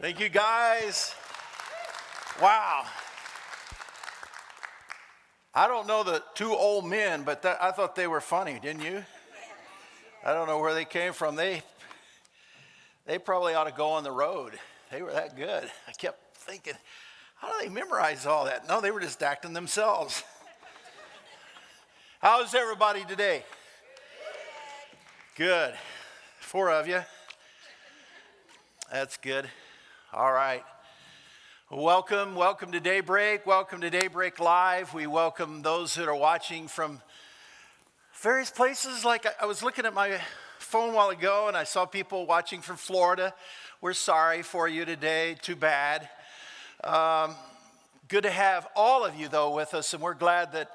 Thank you, guys. Wow. I don't know the two old men, but I thought they were funny, didn't you? I don't know where they came from. They probably ought to go on the road. They were that good. I kept thinking, how do they memorize all that? No, they were just acting themselves. How's everybody today? Good. 4 of you. That's good. All right. Welcome to Daybreak. Welcome to Daybreak Live. We welcome those that are watching from various places. Like I was looking at my phone a while ago and I saw people watching from Florida. We're sorry for you today. Too bad. Good to have all of you, though, with us, and we're glad that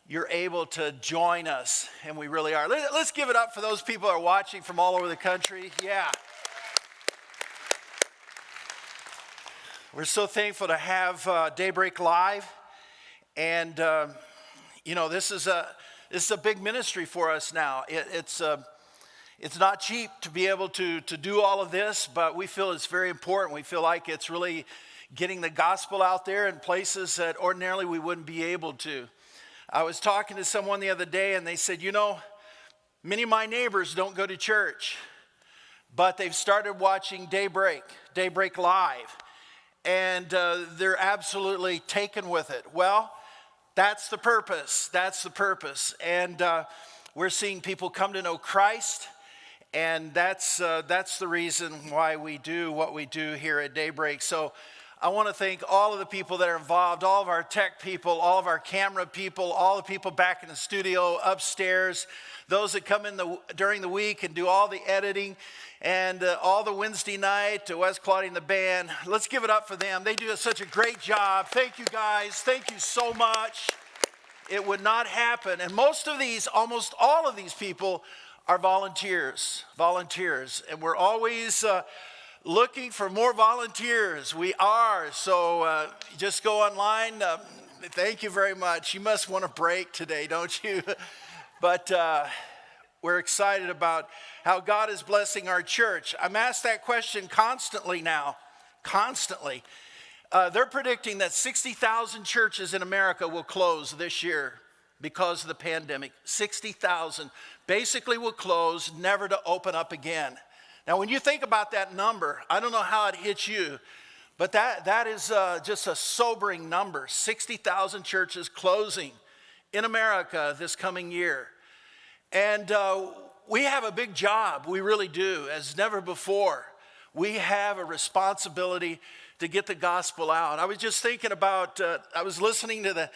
you're able to join us, and we really are. Let's give it up for those people that are watching from all over the country. Yeah. We're so thankful to have Daybreak Live, and this is a big ministry for us now. It's not cheap to be able to do all of this, but we feel it's very important. We feel like it's really getting the gospel out there in places that ordinarily we wouldn't be able to. I was talking to someone the other day, and they said, many of my neighbors don't go to church, but they've started watching Daybreak Live. And they're absolutely taken with it. Well, that's the purpose. And we're seeing people come to know Christ. And that's the reason why we do what we do here at Daybreak. So I want to thank all of the people that are involved, all of our tech people, all of our camera people, all the people back in the studio, upstairs, those that come in during the week and do all the editing. And all the Wednesday night, Wes Claudia and the band. Let's give it up for them. They do such a great job. Thank you, guys. Thank you so much. It would not happen. And almost all of these people are volunteers. And we're always looking for more volunteers. We are. So just go online. Thank you very much. You must want a break today, don't you? But we're excited about how God is blessing our church. I'm asked that question constantly now. They're predicting that 60,000 churches in America will close this year because of the pandemic. 60,000 basically will close, never to open up again. Now, when you think about that number, I don't know how it hits you, but that is just a sobering number. 60,000 churches closing in America this coming year. And we have a big job, we really do, as never before. We have a responsibility to get the gospel out. I was just thinking about, I was listening to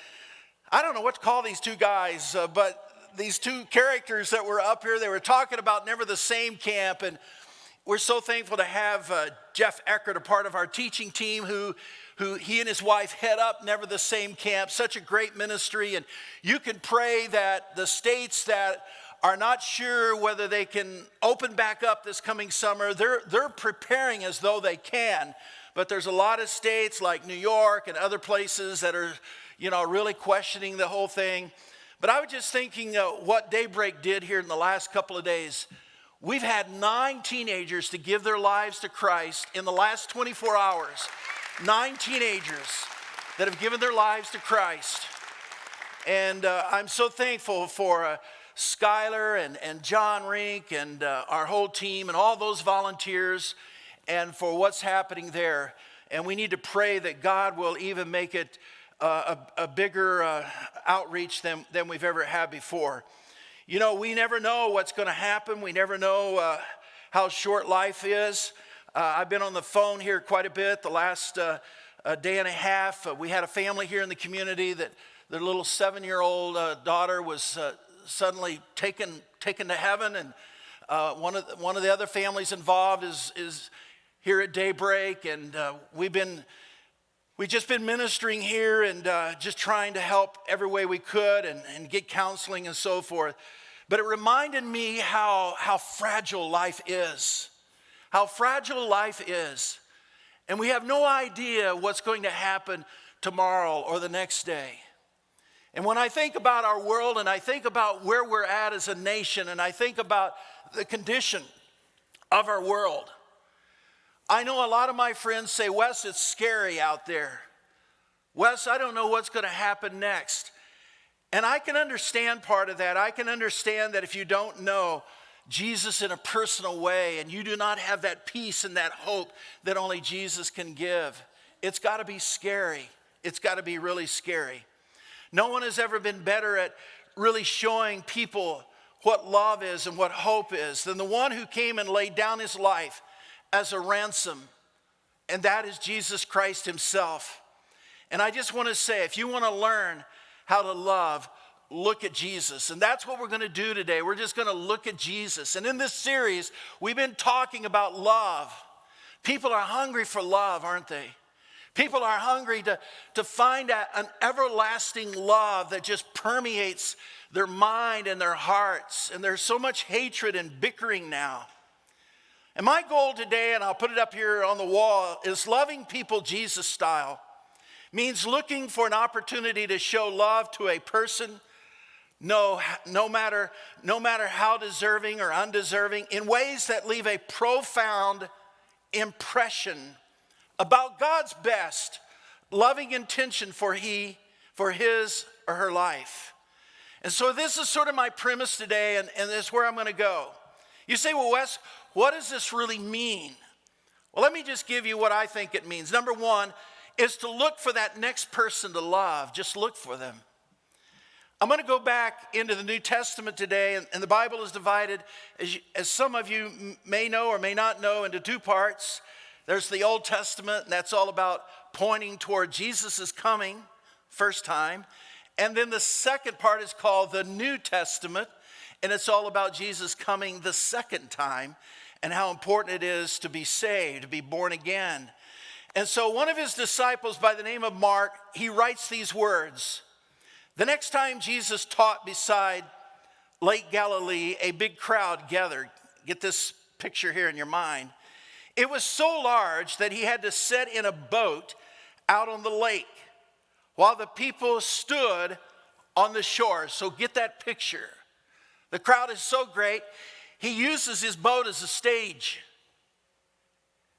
I don't know what to call these two guys, but these two characters that were up here, they were talking about Never the Same Camp, and we're so thankful to have Jeff Eckert, a part of our teaching team, who he and his wife head up Never the Same Camp, such a great ministry, and you can pray that the states that are not sure whether they can open back up this coming summer. They're preparing as though they can, but there's a lot of states like New York and other places that are, really questioning the whole thing. But I was just thinking what Daybreak did here in the last couple of days. We've had 9 teenagers to give their lives to Christ in the last 24 hours. 9 teenagers that have given their lives to Christ. And I'm so thankful for Skylar and John Rink and our whole team and all those volunteers and for what's happening there. And we need to pray that God will even make it a bigger outreach than we've ever had before. We never know what's going to happen. We never know how short life is. I've been on the phone here quite a bit the last day and a half. We had a family here in the community that their little 7-year-old daughter was suddenly taken to heaven, and one of the other families involved is here at Daybreak, and we've just been ministering here and just trying to help every way we could and get counseling and so forth. But it reminded me how fragile life is. How fragile life is. And we have no idea what's going to happen tomorrow or the next day. And when I think about our world and I think about where we're at as a nation and I think about the condition of our world, I know a lot of my friends say, Wes, it's scary out there. Wes, I don't know what's going to happen next. And I can understand part of that. I can understand that if you don't know Jesus in a personal way and you do not have that peace and that hope that only Jesus can give, it's got to be scary. It's got to be really scary. No one has ever been better at really showing people what love is and what hope is than the one who came and laid down his life as a ransom, and that is Jesus Christ himself. And I just want to say, if you want to learn how to love, look at Jesus. And that's what we're going to do today. We're just going to look at Jesus. And in this series, we've been talking about love. People are hungry for love, aren't they? People are hungry to find an everlasting love that just permeates their mind and their hearts. And there's so much hatred and bickering now. And my goal today, and I'll put it up here on the wall, is loving people Jesus style. Means looking for an opportunity to show love to a person, no matter how deserving or undeserving, in ways that leave a profound impression about God's best, loving intention for his or her life. And so this is sort of my premise today, and this is where I'm going to go. You say, well, Wes, what does this really mean? Well, let me just give you what I think it means. Number one is to look for that next person to love. Just look for them. I'm going to go back into the New Testament today, and the Bible is divided, as some of you may know or may not know, into two parts. There's the Old Testament, and that's all about pointing toward Jesus' coming, first time. And then the second part is called the New Testament, and it's all about Jesus coming the second time and how important it is to be saved, to be born again. And so one of his disciples by the name of Mark, he writes these words. The next time Jesus taught beside Lake Galilee, a big crowd gathered. Get this picture here in your mind. It was so large that he had to sit in a boat out on the lake while the people stood on the shore. So get that picture. The crowd is so great, he uses his boat as a stage.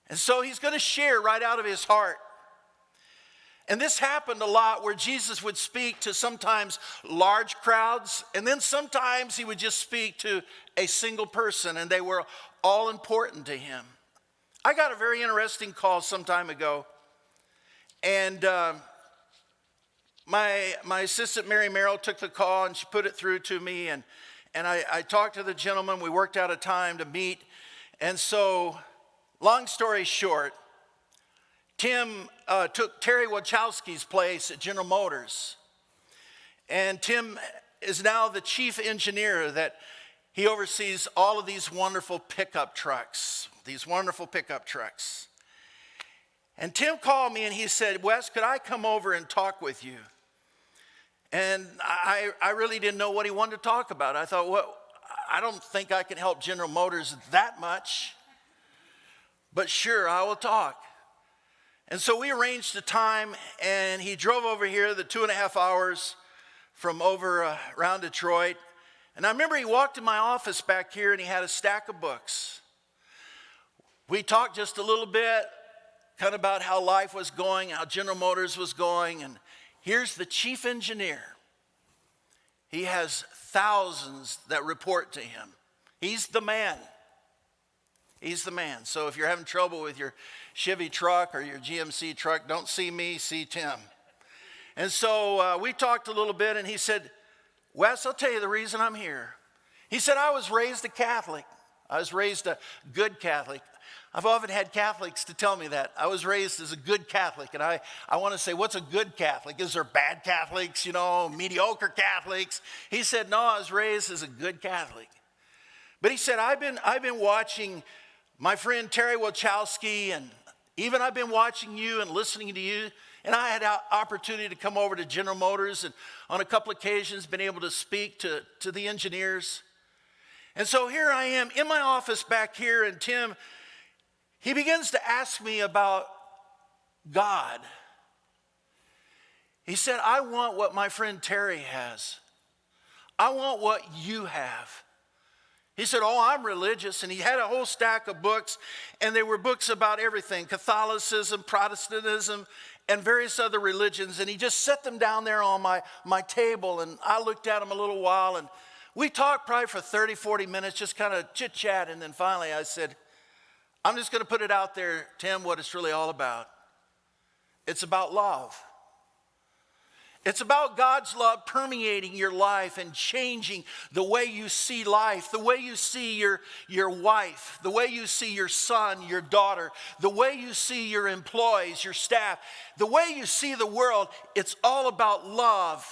And so he's going to share right out of his heart. And this happened a lot where Jesus would speak to sometimes large crowds, and then sometimes he would just speak to a single person, and they were all important to him. I got a very interesting call some time ago, and my assistant Mary Merrill took the call, and she put it through to me, and I talked to the gentleman. We worked out a time to meet, and so long story short, Tim took Terry Wachowski's place at General Motors. And Tim is now the chief engineer that he oversees all of these wonderful pickup trucks, And Tim called me and he said, Wes, could I come over and talk with you? And I really didn't know what he wanted to talk about. I thought, well, I don't think I can help General Motors that much. But sure, I will talk. And so we arranged a time, and he drove over here the 2.5 hours from over around Detroit. And I remember he walked in my office back here, and he had a stack of books. We talked just a little bit, kind of about how life was going, how General Motors was going. And here's the chief engineer. He has thousands that report to him. He's the man. He's the man. So if you're having trouble with your Chevy truck or your GMC truck, don't see me, see Tim. And so we talked a little bit, and he said, Wes, I'll tell you the reason I'm here. He said, I was raised a Catholic. I was raised a good Catholic. I've often had Catholics to tell me that. I was raised as a good Catholic, and I want to say, what's a good Catholic? Is there bad Catholics, mediocre Catholics? He said, no, I was raised as a good Catholic. But he said, I've been watching my friend Terry Wachowski, and even I've been watching you and listening to you, and I had an opportunity to come over to General Motors and on a couple occasions been able to speak to the engineers. And so here I am in my office back here, and Tim, he begins to ask me about God. He said, I want what my friend Terry has. I want what you have. He said, oh, I'm religious. And he had a whole stack of books, and they were books about everything, Catholicism, Protestantism, and various other religions. And he just set them down there on my table, and I looked at them a little while, and we talked probably for 30, 40 minutes, just kind of chit-chat. And then finally I said, I'm just going to put it out there, Tim, what it's really all about. It's about love. It's about God's love permeating your life and changing the way you see life, the way you see your wife, the way you see your son, your daughter, the way you see your employees, your staff, the way you see the world. It's all about love.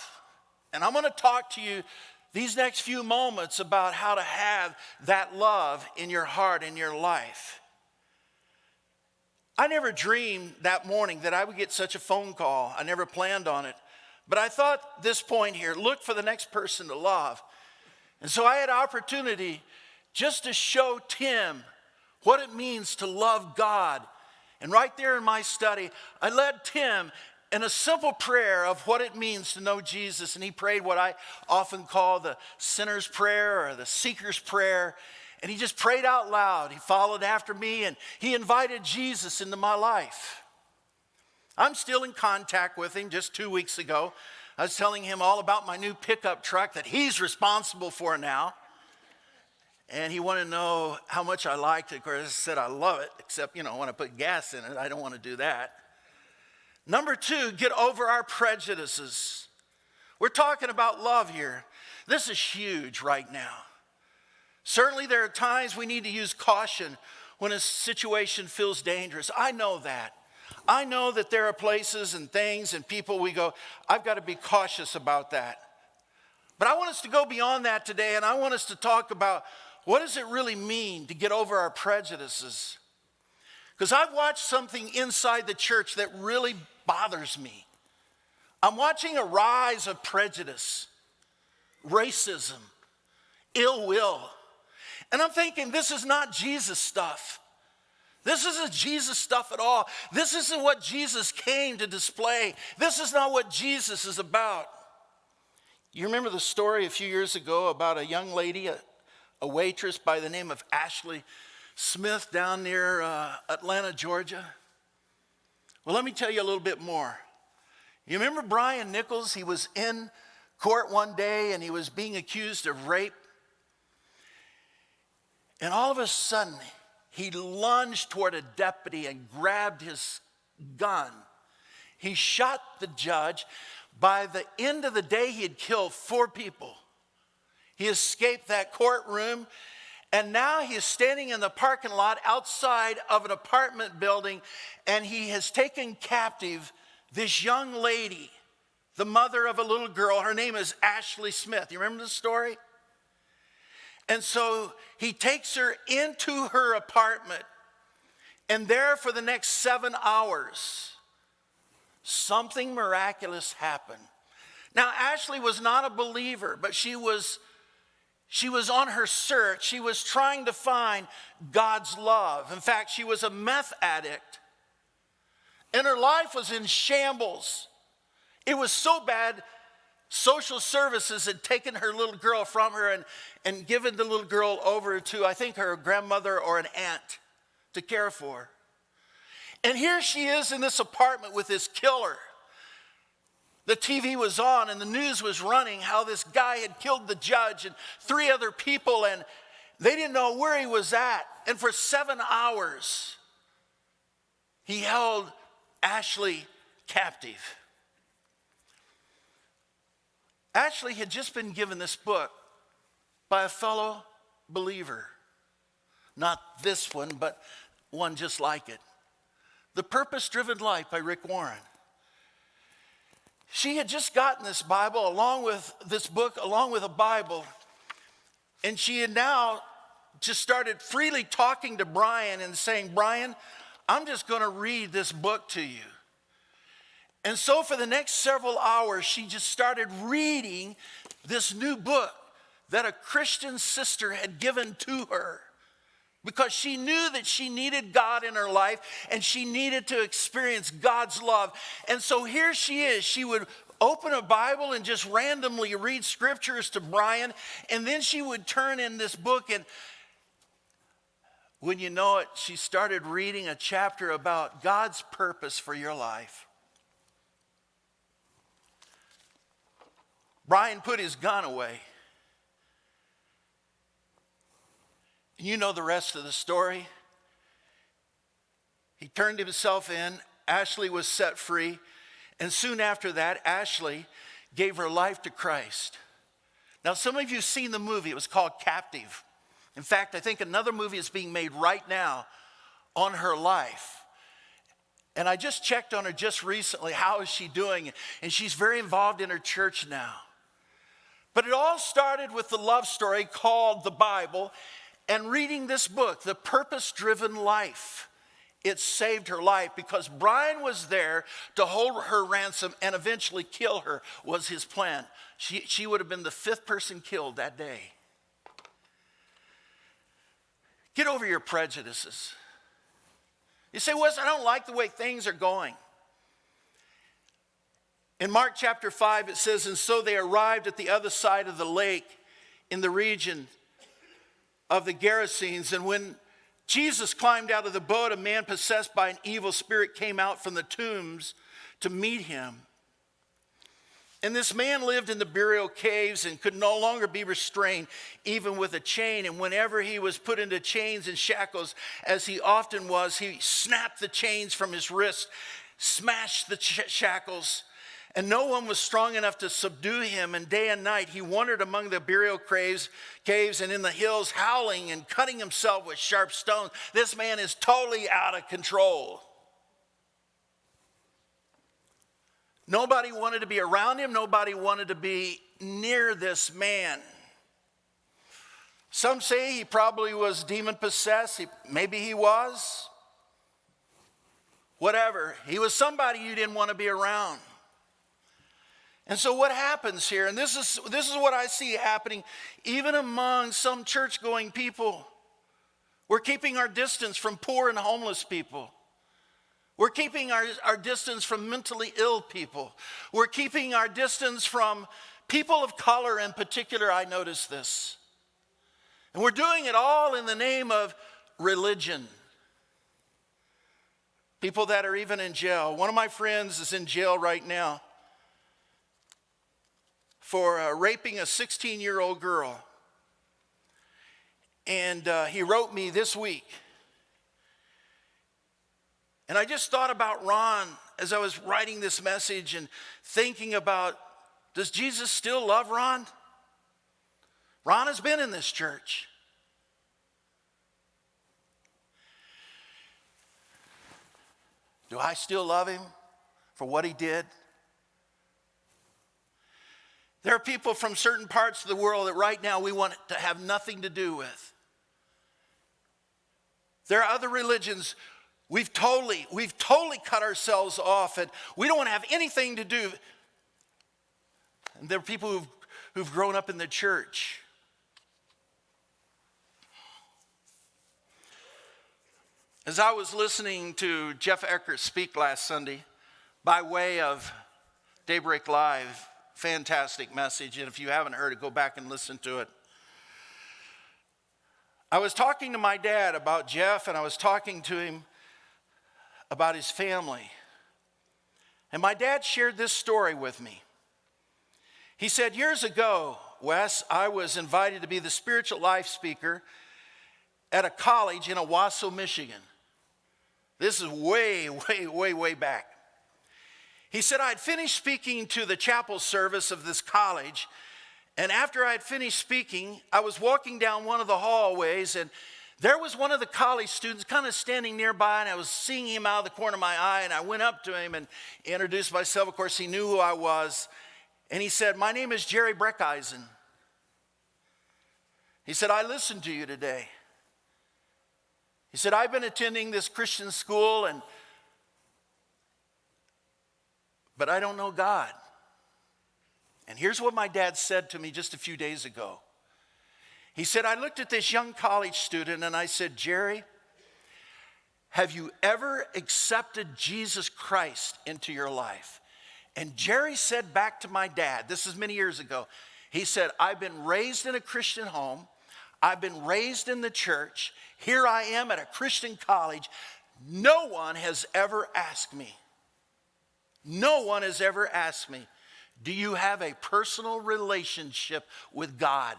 And I'm going to talk to you these next few moments about how to have that love in your heart, in your life. I never dreamed that morning that I would get such a phone call. I never planned on it. But I thought this point here, look for the next person to love. And so I had opportunity just to show Tim what it means to love God. And right there in my study, I led Tim in a simple prayer of what it means to know Jesus. And he prayed what I often call the sinner's prayer or the seeker's prayer. And he just prayed out loud. He followed after me, and he invited Jesus into my life. I'm still in contact with him. Just 2 weeks ago, I was telling him all about my new pickup truck that he's responsible for now. And he wanted to know how much I liked it. Of course, I said I love it, except, when I put gas in it, I don't want to do that. Number 2, get over our prejudices. We're talking about love here. This is huge right now. Certainly there are times we need to use caution when a situation feels dangerous. I know that. I know that there are places and things and people we go, I've got to be cautious about that. But I want us to go beyond that today, and I want us to talk about what does it really mean to get over our prejudices? Because I've watched something inside the church that really bothers me. I'm watching a rise of prejudice, racism, ill will. And I'm thinking, this is not Jesus stuff. This isn't Jesus stuff at all. This isn't what Jesus came to display. This is not what Jesus is about. You remember the story a few years ago about a young lady, a waitress by the name of Ashley Smith down near Atlanta, Georgia? Well, let me tell you a little bit more. You remember Brian Nichols? He was in court one day and he was being accused of rape. And all of a sudden, he lunged toward a deputy and grabbed his gun. He shot the judge. By the end of the day, he had killed 4 people. He escaped that courtroom, and now he is standing in the parking lot outside of an apartment building, and he has taken captive this young lady, the mother of a little girl. Her name is Ashley Smith. You remember the story? And so he takes her into her apartment, and there for the next 7 hours, something miraculous happened. Now, Ashley was not a believer, but she was on her search. She was trying to find God's love. In fact, she was a meth addict, and her life was in shambles. It was so bad, social services had taken her little girl from her and given the little girl over to, I think, her grandmother or an aunt to care for. And here she is in this apartment with this killer. The TV was on and the news was running how this guy had killed the judge and 3 other people, and they didn't know where he was at. And for 7 hours, he held Ashley captive. Ashley had just been given this book by a fellow believer. Not this one, but one just like it. The Purpose-Driven Life by Rick Warren. She had just gotten this Bible along with this book, along with a Bible. And she had now just started freely talking to Brian and saying, Brian, I'm just going to read this book to you. And so for the next several hours, she just started reading this new book that a Christian sister had given to her, because she knew that she needed God in her life and she needed to experience God's love. And so here she is. She would open a Bible and just randomly read scriptures to Brian, and then she would turn in this book, and when you know it, she started reading a chapter about God's purpose for your life. Brian put his gun away. You know the rest of the story. He turned himself in. Ashley was set free. And soon after that, Ashley gave her life to Christ. Now, some of you have seen the movie. It was called Captive. In fact, I think another movie is being made right now on her life. And I just checked on her just recently. How is she doing? And she's very involved in her church now. But it all started with the love story called the Bible and reading this book, The Purpose-Driven Life. It saved her life because Brian was there to hold her ransom and eventually kill her was his plan. She would have been the 5th person killed that day. Get over your prejudices. You say, Wes, I don't like the way things are going. In Mark chapter 5, it says, and so they arrived at the other side of the lake in the region of the Gerasenes. And when Jesus climbed out of the boat, a man possessed by an evil spirit came out from the tombs to meet him. And this man lived in the burial caves and could no longer be restrained, even with a chain. And whenever he was put into chains and shackles, as he often was, he snapped the chains from his wrist, smashed the shackles, and no one was strong enough to subdue him. And day and night he wandered among the burial caves and in the hills, howling and cutting himself with sharp stones. This man is totally out of control. Nobody wanted to be around him. Nobody wanted to be near this man. Some say he probably was demon possessed. Maybe he was. Whatever. He was somebody you didn't want to be around. And so what happens here, and this is what I see happening even among some church-going people. We're keeping our distance from poor and homeless people. We're keeping our distance from mentally ill people. We're keeping our distance from people of color in particular. I notice this. And we're doing it all in the name of religion. People that are even in jail. One of my friends is in jail right now for raping a 16-year-old girl. And he wrote me this week. And I just thought about Ron as I was writing this message and thinking about, does Jesus still love Ron? Ron has been in this church. Do I still love him for what he did? There are people from certain parts of the world that right now we want to have nothing to do with. There are other religions we've totally cut ourselves off, and we don't want to have anything to do. And there are people who've grown up in the church. As I was listening to Jeff Eckert speak last Sunday by way of Daybreak Live, fantastic message, and if you haven't heard it, go back and listen to it. I was talking to my dad about Jeff, and I was talking to him about his family. And my dad shared this story with me. He said, years ago, Wes, I was invited to be the spiritual life speaker at a college in Owasso, Michigan. This is way back. He said, I'd finished speaking to the chapel service of this college, and after I'd finished speaking, I was walking down one of the hallways, and there was one of the college students kind of standing nearby, and I was seeing him out of the corner of my eye, and I went up to him and introduced myself. Of course, he knew who I was, and he said, my name is Jerry Breckeisen. He said, I listened to you today. He said, I've been attending this Christian school, but I don't know God. And here's what my dad said to me just a few days ago. He said, I looked at this young college student and I said, Jerry, have you ever accepted Jesus Christ into your life? And Jerry said back to my dad, this is many years ago, he said, I've been raised in a Christian home. I've been raised in the church. Here I am at a Christian college. No one has ever asked me, do you have a personal relationship with God?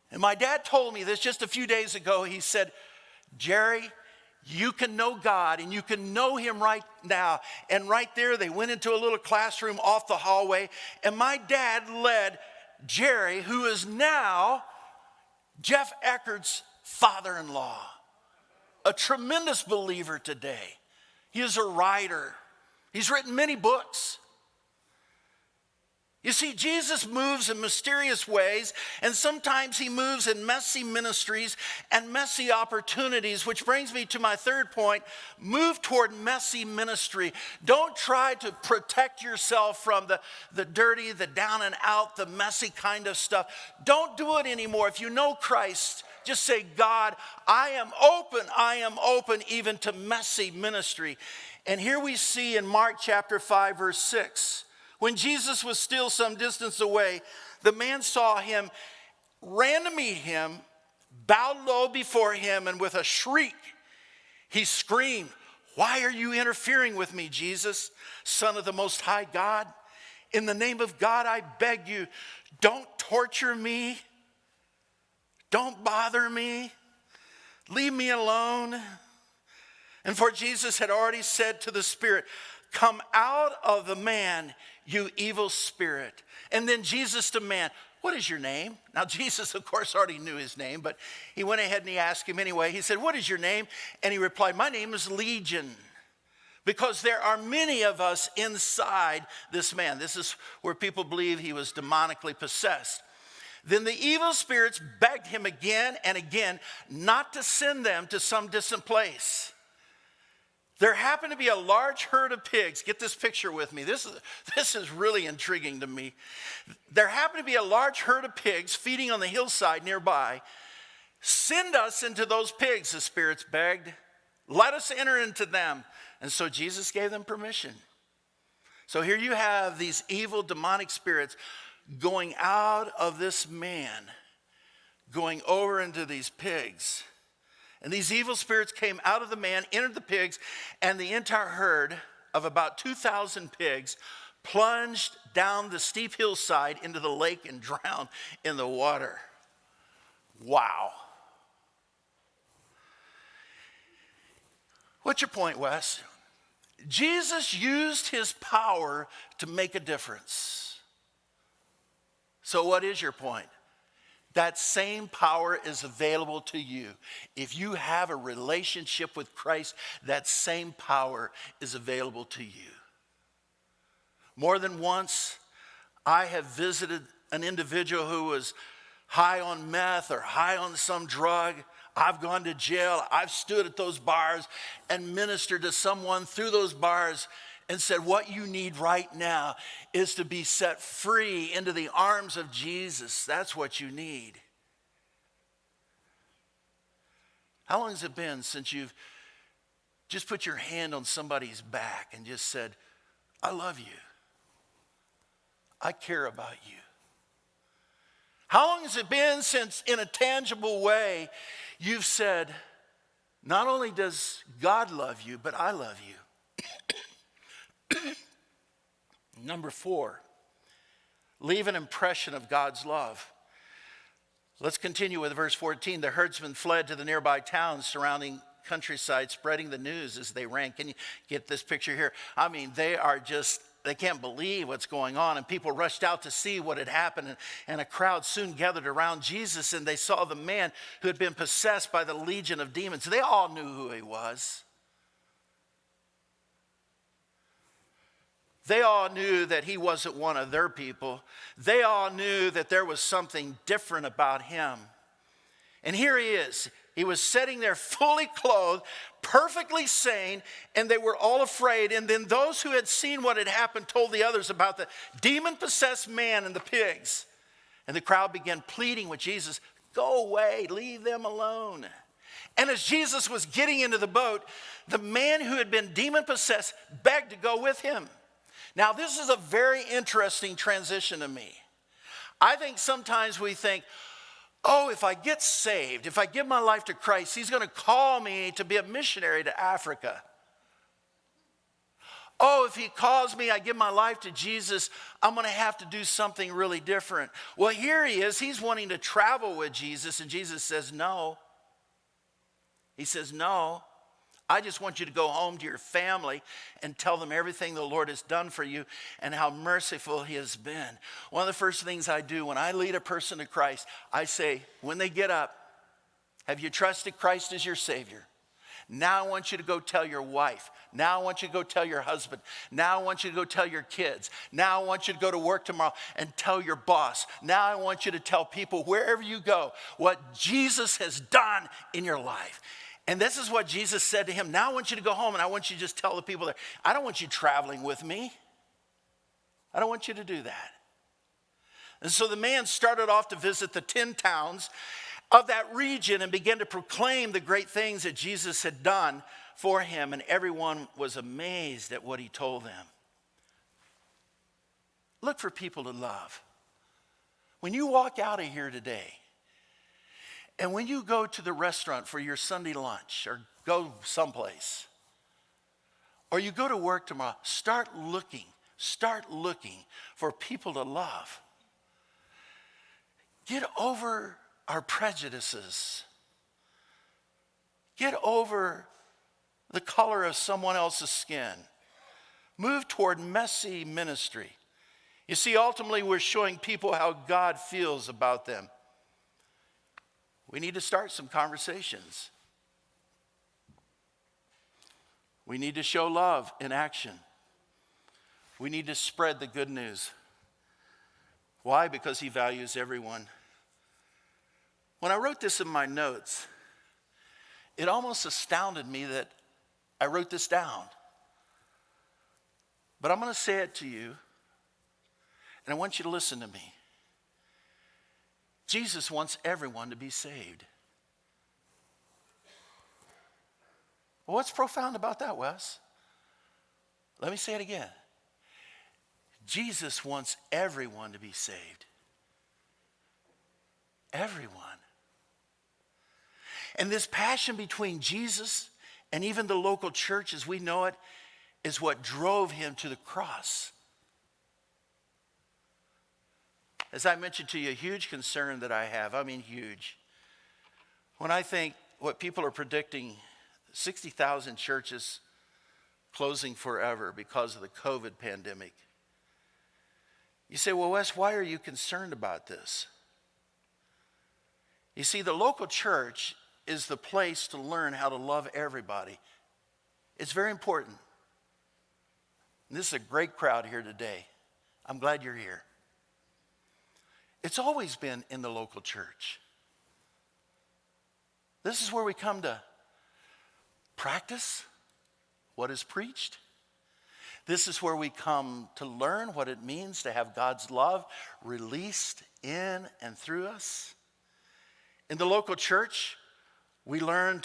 And my dad told me this just a few days ago. He said, Jerry, you can know God and you can know him right now. And right there, they went into a little classroom off the hallway. And my dad led Jerry, who is now Jeff Eckert's father-in-law, a tremendous believer today. He is a writer. He's written many books. You see, Jesus moves in mysterious ways, and sometimes he moves in messy ministries and messy opportunities, which brings me to my third point: move toward messy ministry. Don't try to protect yourself from the dirty, the down and out, the messy kind of stuff. Don't do it anymore. If you know Christ, just say, God, I am open even to messy ministry. And here we see in Mark chapter 5, verse 6, when Jesus was still some distance away, the man saw him, ran to meet him, bowed low before him, and with a shriek, he screamed, why are you interfering with me, Jesus, Son of the Most High God? In the name of God, I beg you, don't torture me. Don't bother me. Leave me alone. And for Jesus had already said to the spirit, come out of the man, you evil spirit. And then Jesus to man, what is your name? Now Jesus, of course, already knew his name, but he went ahead and he asked him anyway. He said, what is your name? And he replied, my name is Legion, because there are many of us inside this man. This is where people believe he was demonically possessed. Then the evil spirits begged him again and again not to send them to some distant place. There happened to be a large herd of pigs. Get this picture with me. This is really intriguing to me. There happened to be a large herd of pigs feeding on the hillside nearby. Send us into those pigs, the spirits begged. Let us enter into them. And so Jesus gave them permission. So here you have these evil demonic spirits going out of this man, going over into these pigs. And these evil spirits came out of the man, entered the pigs, and the entire herd of about 2,000 pigs plunged down the steep hillside into the lake and drowned in the water. Wow. What's your point, Wes? Jesus used his power to make a difference. So what is your point? That same power is available to you. If you have a relationship with Christ, that same power is available to you. More than once, I have visited an individual who was high on meth or high on some drug. I've gone to jail. I've stood at those bars and ministered to someone through those bars and said, what you need right now is to be set free into the arms of Jesus. That's what you need. How long has it been since you've just put your hand on somebody's back and just said, I love you. I care about you. How long has it been since in a tangible way you've said, not only does God love you, but I love you? Number 4, leave an impression of God's love. Let's continue with verse 14. The herdsmen fled to the nearby towns surrounding countryside, spreading the news as they ran. Can you get this picture here? I mean, they can't believe what's going on. And people rushed out to see what had happened. And a crowd soon gathered around Jesus, and they saw the man who had been possessed by the legion of demons. They all knew who he was. They all knew that he wasn't one of their people. They all knew that there was something different about him. And here he is. He was sitting there fully clothed, perfectly sane, and they were all afraid. And then those who had seen what had happened told the others about the demon-possessed man and the pigs. And the crowd began pleading with Jesus, go away, leave them alone. And as Jesus was getting into the boat, the man who had been demon-possessed begged to go with him. Now, this is a very interesting transition to me. I think sometimes we think, oh, if I get saved, if I give my life to Christ, he's going to call me to be a missionary to Africa. Oh, if he calls me, I give my life to Jesus, I'm going to have to do something really different. Well, here he is. He's wanting to travel with Jesus, and Jesus says no. He says, no, I just want you to go home to your family and tell them everything the Lord has done for you and how merciful he has been. One of the first things I do when I lead a person to Christ, I say, when they get up, have you trusted Christ as your Savior? Now I want you to go tell your wife. Now I want you to go tell your husband. Now I want you to go tell your kids. Now I want you to go to work tomorrow and tell your boss. Now I want you to tell people wherever you go what Jesus has done in your life. And this is what Jesus said to him. Now I want you to go home and I want you to just tell the people there, I don't want you traveling with me. I don't want you to do that. And so the man started off to visit the 10 towns of that region and began to proclaim the great things that Jesus had done for him. And everyone was amazed at what he told them. Look for people to love. When you walk out of here today, and when you go to the restaurant for your Sunday lunch or go someplace, or you go to work tomorrow, start looking for people to love. Get over our prejudices. Get over the color of someone else's skin. Move toward messy ministry. You see, ultimately, we're showing people how God feels about them. We need to start some conversations. We need to show love in action. We need to spread the good news. Why? Because he values everyone. When I wrote this in my notes, it almost astounded me that I wrote this down. But I'm going to say it to you, and I want you to listen to me. Jesus wants everyone to be saved. Well, what's profound about that, Wes? Let me say it again. Jesus wants everyone to be saved. Everyone. And this passion between Jesus and even the local church as we know it is what drove him to the cross. As I mentioned to you, a huge concern that I have, I mean huge. When I think what people are predicting, 60,000 churches closing forever because of the COVID pandemic. You say, well, Wes, why are you concerned about this? You see, the local church is the place to learn how to love everybody. It's very important. And this is a great crowd here today. I'm glad you're here. It's always been in the local church. This is where we come to practice what is preached. This is where we come to learn what it means to have God's love released in and through us. In the local church, we learn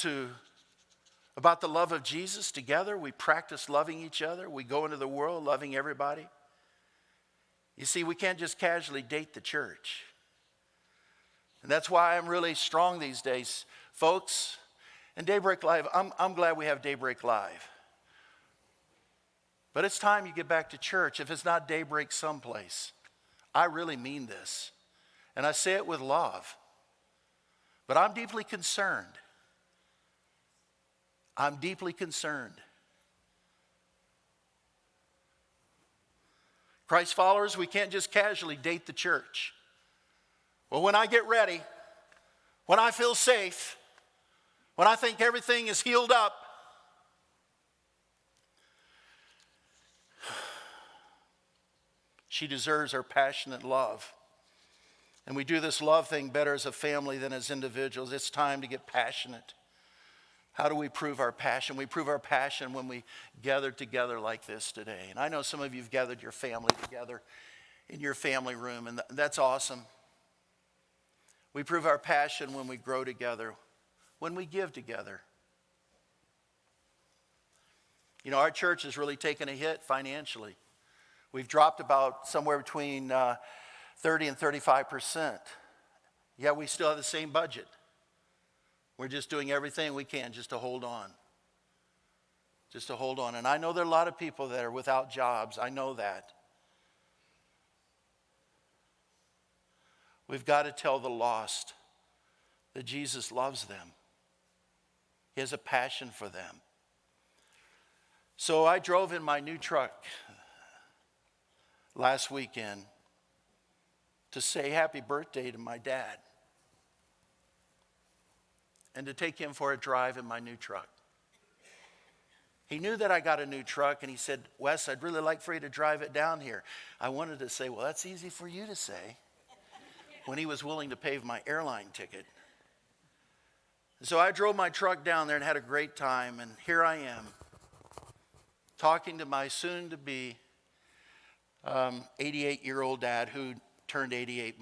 about the love of Jesus together. We practice loving each other. We go into the world loving everybody. You see, we can't just casually date the church. And that's why I'm really strong these days. Folks, and Daybreak Live, I'm glad we have Daybreak Live. But it's time you get back to church, if it's not daybreak someplace. I really mean this. And I say it with love. But I'm deeply concerned. I'm deeply concerned. Christ followers, we can't just casually date the church. Well, when I get ready, when I feel safe, when I think everything is healed up, she deserves our passionate love. And we do this love thing better as a family than as individuals. It's time to get passionate. How do we prove our passion? We prove our passion when we gather together like this today. And I know some of you have gathered your family together in your family room, and that's awesome. We prove our passion when we grow together, when we give together. You know, our church has really taken a hit financially. We've dropped about somewhere between 30 and 35%. Yet we still have the same budget. We're just doing everything we can just to hold on. Just to hold on. And I know there are a lot of people that are without jobs. I know that. We've got to tell the lost that Jesus loves them. He has a passion for them. So I drove in my new truck last weekend to say happy birthday to my dad and to take him for a drive in my new truck. He knew that I got a new truck, and he said, Wes, I'd really like for you to drive it down here. I wanted to say, well, that's easy for you to say, when he was willing to pay my airline ticket. So I drove my truck down there and had a great time, and here I am, talking to my soon-to-be 88-year-old dad who turned 88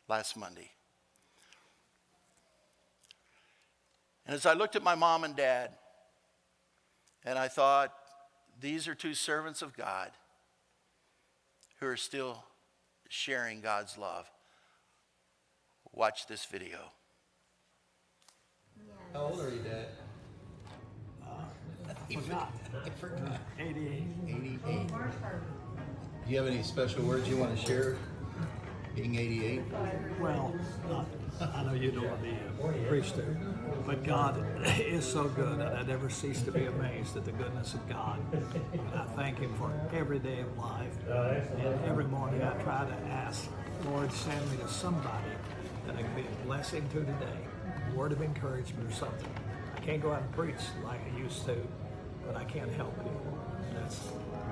last Monday. And as I looked at my mom and dad, and I thought, these are two servants of God who are still sharing God's love. Watch this video. How old are you, Dad? I forgot. 88. 88. Do you have any special words you want to share, being 88? Well, I know you don't want to be a priester, but God is so good, and I never cease to be amazed at the goodness of God. And I thank Him for every day of life. And every morning I try to ask, Lord, send me to somebody that I can be a blessing to today, a word of encouragement or something. I can't go out and preach like I used to, but I can't help it anymore. That's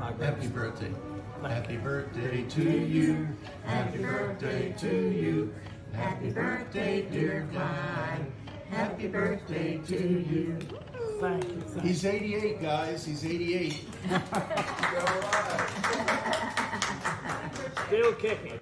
my greatest. Happy birthday. Happy birthday to you. Happy birthday to you. Happy birthday, dear Clyde. Happy birthday to you. Thank you. He's 88, guys. He's 88. Still kicking.